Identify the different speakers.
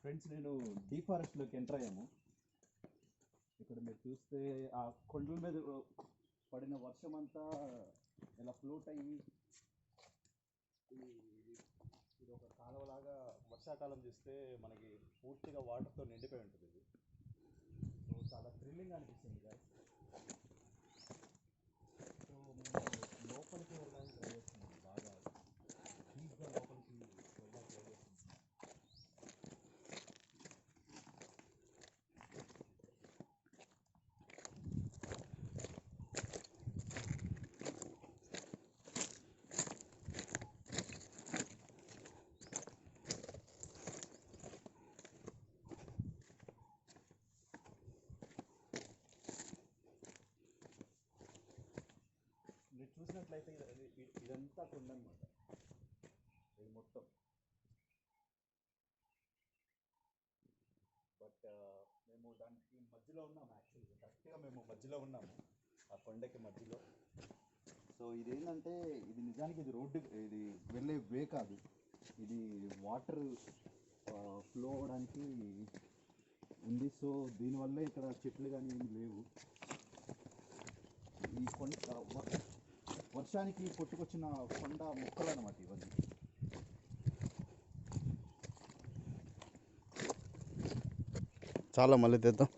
Speaker 1: Friends, నేను D ఫారెస్ట్లోకి enter అయ్యాము. ఇక్కడ మీరు చూస్తే ఆ కొండల మీద పడిన వర్షం అంతా ఇలా ఫ్లోట్ అయ్యి ఇది ఒక కాలువలాగా వర్షాకాలం చూస్తే మనకి పూర్తిగా వాటర్తో నిండిపోయి ఉంటుంది. ఇది సో చాలా థ్రిల్లింగ్ అనిపిస్తుంది గాయస్. సో మేము లోపలికి వెళ్ళడానికి ట్రై చేస్తున్నాం, బాగా డీప్గా లోపలికి వెళ్ళడానికి ట్రై చేస్తున్నాం. మీరు చూసినట్లయితే ఇదంతా కొండ అనమాట. ఇది మొత్తం. బట్ మేము దానికి మధ్యలో ఉన్నాము. యాక్చువల్గా కరెక్ట్గా మేము మధ్యలో ఉన్నాము, ఆ కొండకి మధ్యలో. సో ఇదేంటంటే ఇది నిజానికి ఇది రోడ్డు, ఇది వెళ్ళే వే కాదు. ఇది వాటర్ ఫ్లో అవడానికి ఉంది. సో దీనివల్లే ఇక్కడ చెట్లు కానీ ఏమి లేవు. ఈ కొండ వర్షానికి కొట్టుకొచ్చిన కొండ మొక్కలు అన్నమాట ఇవన్నీ.
Speaker 2: చాలా మళ్ళీ తెద్దాం.